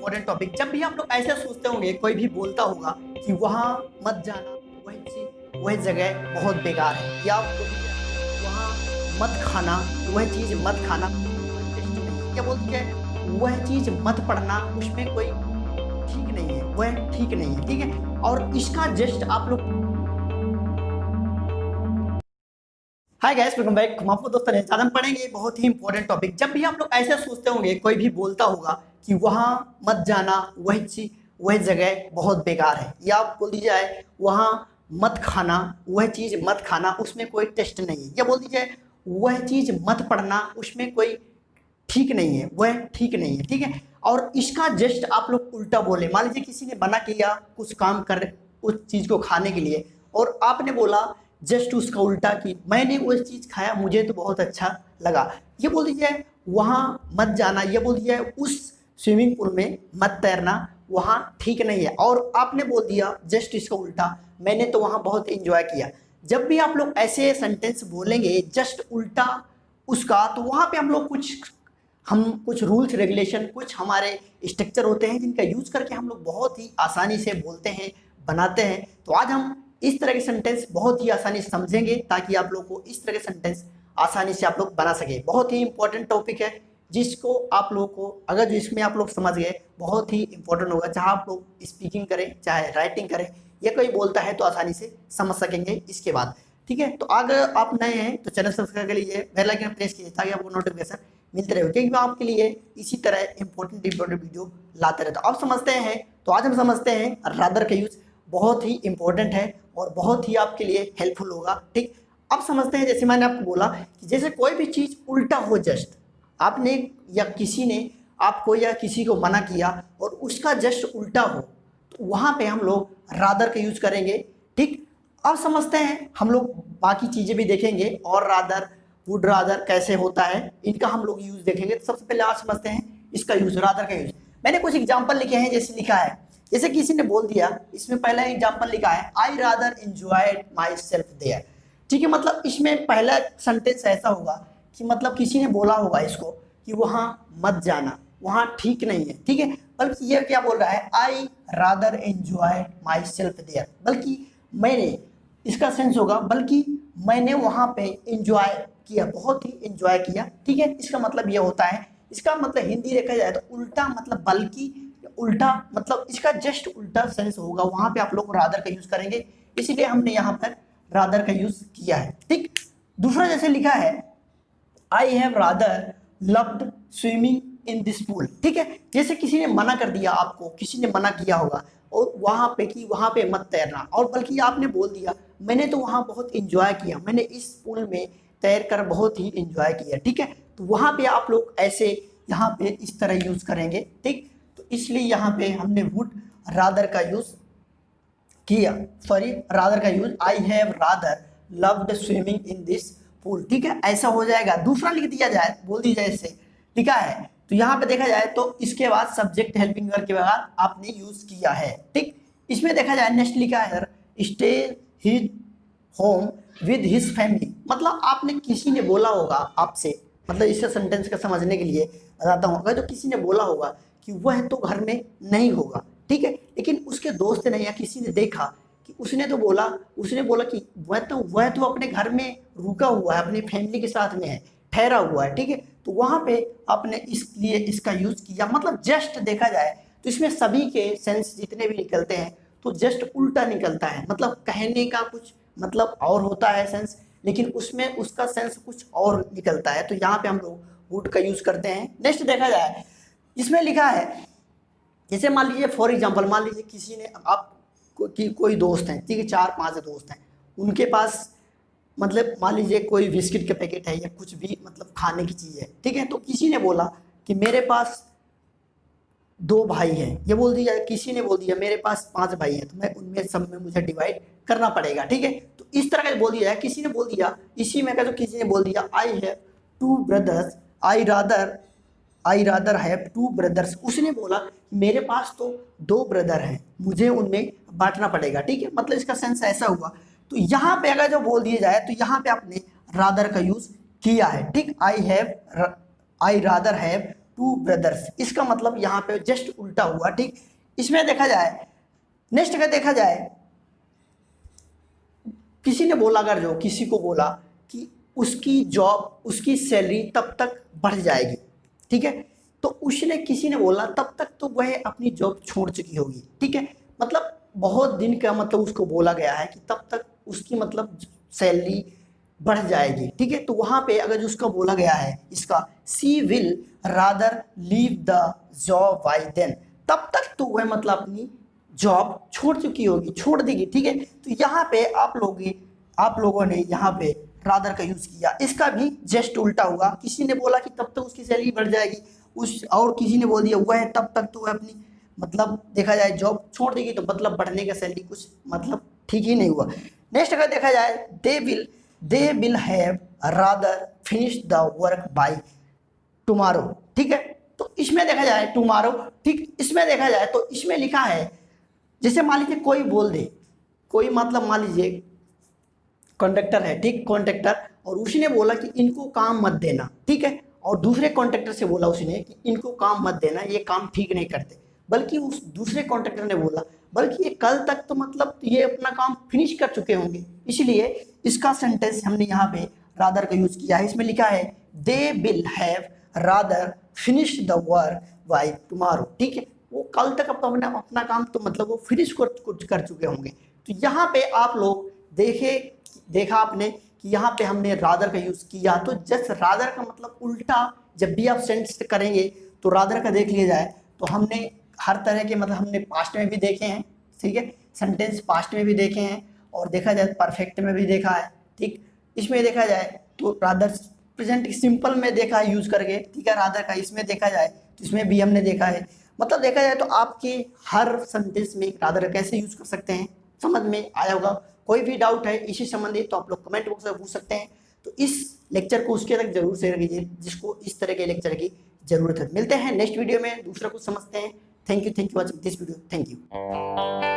Important topic. जब भी आप लोग ऐसे सोचते होंगे, कोई भी बोलता होगा कि वहाँ मत जाना, वही जगह बहुत बेकार है, या वहाँ मत खाना, वह चीज़ मत खाना, क्या बोलती है, वह चीज़ मत पढ़ना, उसमें कोई ठीक नहीं है, वह ठीक नहीं है, ठीक है। और इसका जस्ट आप लोग हाय गाइस, वेलकम बैक। हम आपको दोस्तों आज हम पढ़ेंगे बहुत ही इंपॉर्टेंट टॉपिक। जब भी आप लोग ऐसे सोचते होंगे, कोई भी बोलता होगा कि वहाँ मत जाना, वह जगह बहुत बेकार है, या आप बोल दीजिए वहाँ मत खाना, वह चीज़ मत खाना, उसमें कोई टेस्ट नहीं है, या बोल दीजिए वह चीज़ मत पढ़ना, उसमें कोई ठीक नहीं है, वह ठीक नहीं है, ठीक है। और इसका जस्ट आप लोग उल्टा बोले। मान लीजिए किसी ने मना किया कुछ काम कर उस चीज़ को खाने के लिए, और आपने बोला जस्ट उसका उल्टा कि मैंने वो चीज़ खाया, मुझे तो बहुत अच्छा लगा। ये बोल दीजिए वहाँ मत जाना, ये बोल दीजिए उस स्विमिंग पूल में मत तैरना, वहाँ ठीक नहीं है। और आपने बोल दिया जस्ट इसका उल्टा, मैंने तो वहाँ बहुत इंजॉय किया। जब भी आप लोग ऐसे सेंटेंस बोलेंगे जस्ट उल्टा उसका, तो वहाँ पे हम कुछ रूल्स रेगुलेशन, कुछ हमारे स्ट्रक्चर होते हैं जिनका यूज़ करके हम लोग बहुत ही आसानी से बोलते हैं, बनाते हैं। तो आज हम इस तरह के सेंटेंस बहुत ही आसानी से समझेंगे, ताकि आप लोग को इस तरह के सेंटेंस आसानी से आप लोग बना सके। बहुत ही इंपॉर्टेंट टॉपिक है, जिसको आप लोग को अगर जो इसमें आप लोग समझ गए, बहुत ही इंपॉर्टेंट होगा। चाहे आप लोग स्पीकिंग करें, चाहे राइटिंग करें, या कोई बोलता है तो आसानी से समझ सकेंगे इसके बाद, ठीक है। तो अगर आप नए हैं तो चैनल सब्सक्राइब कर लीजिए, बेल आइकन प्रेस कीजिए, ताकि आपको नोटिफिकेशन मिलते रहे, क्योंकि मैं आपके लिए इसी तरह इंपॉर्टेंट वीडियो लाते रहता हूँ। आप समझते हैं, तो आज हम समझते हैं रादर का यूज बहुत ही इंपॉर्टेंट है और बहुत ही आपके लिए हेल्पफुल होगा, ठीक। अब समझते हैं, जैसे मैंने आपको बोला कि जैसे कोई भी चीज़ उल्टा हो, जस्ट आपने या किसी ने आपको या किसी को मना किया और उसका जस्ट उल्टा हो, तो वहाँ पे हम लोग रादर का यूज करेंगे, ठीक। अब समझते हैं, हम लोग बाकी चीज़ें भी देखेंगे, और रादर, वुड रादर कैसे होता है, इनका हम लोग यूज देखेंगे। तो सबसे पहले आज समझते हैं इसका यूज, रादर का यूज। मैंने कुछ एग्जांपल लिखे हैं, जैसे लिखा है, जैसे किसी ने बोल दिया, इसमें पहला एग्जांपल लिखा है, I rather enjoyed myself there, ठीक है। मतलब इसमें पहला सेंटेंस ऐसा होगा कि मतलब किसी ने बोला होगा इसको कि वहाँ मत जाना, वहाँ ठीक नहीं है, ठीक है। बल्कि ये क्या बोल रहा है, I rather enjoyed myself there, बल्कि मैंने, इसका सेंस होगा बल्कि मैंने वहाँ पे एंजॉय किया, बहुत ही एंजॉय किया, ठीक है। इसका मतलब ये होता है, इसका मतलब हिंदी देखा जाए तो उल्टा मतलब बल्कि, उल्टा मतलब इसका जस्ट उल्टा सेंस होगा, वहाँ पे आप लोग रादर का यूज करेंगे, इसीलिए हमने यहाँ पर रादर का यूज किया है, ठीक। दूसरा जैसे लिखा है, I have rather loved swimming in this pool, ठीक है। जैसे किसी ने मना कर दिया, आपको किसी ने मना किया होगा और वहाँ पे कि वहाँ पे मत तैरना, और बल्कि आपने बोल दिया मैंने तो वहाँ बहुत इंजॉय किया, मैंने इस पूल में तैर कर बहुत ही इंजॉय किया, ठीक है। तो वहाँ पे आप लोग ऐसे यहाँ पे इस तरह यूज करेंगे, ठीक। तो इसलिए यहाँ पे हमने वुड रादर का यूज किया, सॉरी रादर का use, I have rather loved swimming in this pool, ठीक है, ऐसा हो जाएगा। दूसरा लिख दिया जाए, बोल दिया जाए, इससे लिखा है, तो यहाँ पे देखा जाए तो इसके बाद सब्जेक्ट हेल्पिंग वर्ब के बाद आपने यूज किया है, ठीक। इसमें देखा जाए नेक्स्ट लिखा है, stay his home with his family, मतलब आपने, किसी ने बोला होगा आपसे, मतलब इससे सेंटेंस का समझने के लिए बताता हूँ, अगर जो किसी ने बोला होगा कि वह तो घर में नहीं होगा, ठीक है, लेकिन उसके दोस्त ने या किसी ने देखा कि उसने बोला कि वह तो अपने घर में रुका हुआ है, अपनी फैमिली के साथ में है, ठहरा हुआ है, ठीक है। तो वहाँ पे आपने इसलिए इसका यूज किया। मतलब जस्ट देखा जाए तो इसमें सभी के सेंस जितने भी निकलते हैं तो जस्ट उल्टा निकलता है, मतलब कहने का कुछ मतलब और होता है सेंस, लेकिन उसमें उसका सेंस कुछ और निकलता है। तो यहाँ पे हम लोग वुड का यूज करते हैं। नेक्स्ट देखा जाए, इसमें लिखा है, जैसे मान लीजिए फॉर एग्जांपल, मान लीजिए किसी ने आप की कोई दोस्त हैं, ठीक है, 4-5 दोस्त हैं, उनके पास मतलब मान लीजिए कोई बिस्किट के पैकेट है या कुछ भी मतलब खाने की चीज़ है, ठीक है। तो किसी ने बोला कि मेरे पास 2 भाई हैं, ये बोल दिया, किसी ने बोल दिया मेरे पास 5 भाई हैं, तो मैं उनमें सब में मुझे डिवाइड करना पड़ेगा, ठीक है। तो इस तरह का बोल दिया है, किसी ने बोल दिया, इसी में का तो किसी ने बोल दिया, I have 2 brothers, I rather have 2 brothers, उसने बोला मेरे पास तो 2 ब्रदर हैं, मुझे उनमें बांटना पड़ेगा, ठीक है। मतलब इसका सेंस ऐसा हुआ। तो यहाँ पे अगर जो बोल दिया जाए तो यहाँ पे आपने रादर का यूज किया है, ठीक। I rather have two brothers, इसका मतलब यहाँ पे जस्ट उल्टा हुआ, ठीक। इसमें देखा जाए, नेक्स्ट अगर देखा जाए, किसी ने बोला, अगर जो किसी को बोला कि उसकी जॉब, उसकी सैलरी तब तक बढ़ जाएगी, ठीक है, तो उसने, किसी ने बोला तब तक तो वह अपनी जॉब छोड़ चुकी होगी, ठीक है, मतलब बहुत दिन का मतलब उसको बोला गया है कि तब तक उसकी मतलब सैलरी बढ़ जाएगी, ठीक है। तो वहां पे अगर उसका बोला गया है इसका, she will rather leave the job by then, तब तक तो वह मतलब अपनी जॉब छोड़ चुकी होगी, छोड़ देगी, ठीक है। तो यहाँ पे आप लोगों ने यहाँ पे रादर का यूज किया, इसका भी जस्ट उल्टा हुआ। किसी ने बोला कि तब तक उसकी सैलरी बढ़ जाएगी, और किसी ने बोल दिया वह तब तक तो वह अपनी मतलब देखा जाए जॉब छोड़ देगी, तो मतलब बढ़ने का सैलरी कुछ मतलब ठीक ही नहीं हुआ। नेक्स्ट अगर देखा जाए, they will have rather finish the work by tomorrow, ठीक है। तो इसमें देखा जाए टुमारो, ठीक, इसमें देखा जाए तो इसमें लिखा है, जैसे मान लीजिए कोई बोल दे, कोई मतलब मान लीजिए कॉन्ट्रैक्टर है, ठीक, कॉन्ट्रैक्टर, और उसने बोला कि इनको काम मत देना, ठीक है, और दूसरे कॉन्ट्रैक्टर से बोला उसने कि इनको काम मत देना, ये काम ठीक नहीं करते, बल्कि उस दूसरे कॉन्ट्रैक्टर ने बोला बल्कि ये कल तक तो मतलब ये अपना काम फिनिश कर चुके होंगे, इसलिए इसका सेंटेंस हमने यहाँ पे रादर का यूज किया है। इसमें लिखा है they will have rather finish the work by tomorrow, ठीक है, वो कल तक अपना काम तो मतलब वो फिनिश कर चुके होंगे। तो यहाँ पे आप लोग देखा आपने कि यहाँ पे हमने रादर का यूज किया, तो जस्ट रादर का मतलब उल्टा जब भी आप सेंटेंस करेंगे तो रादर का देख लिया जाए, तो हमने हर तरह के मतलब हमने पास्ट में भी देखे हैं, ठीक है, सेंटेंस पास्ट में भी देखे हैं, और देखा जाए परफेक्ट में भी देखा है, ठीक। इसमें देखा जाए तो रादर प्रेजेंट सिंपल में देखा है यूज करके, ठीक है, रादर का इसमें देखा जाए तो इसमें भी हमने देखा है। मतलब देखा जाए तो आपके हर सेंटेंस में रादर कैसे यूज कर सकते हैं समझ में आया होगा। कोई भी डाउट है इसी संबंधित तो आप लोग कमेंट बॉक्स में पूछ सकते हैं। तो इस लेक्चर को उसके तक जरूर शेयर कीजिए जिसको इस तरह के लेक्चर की जरूरत है। मिलते हैं नेक्स्ट वीडियो में, दूसरा कुछ समझते हैं। Thank you watching this video, thank you.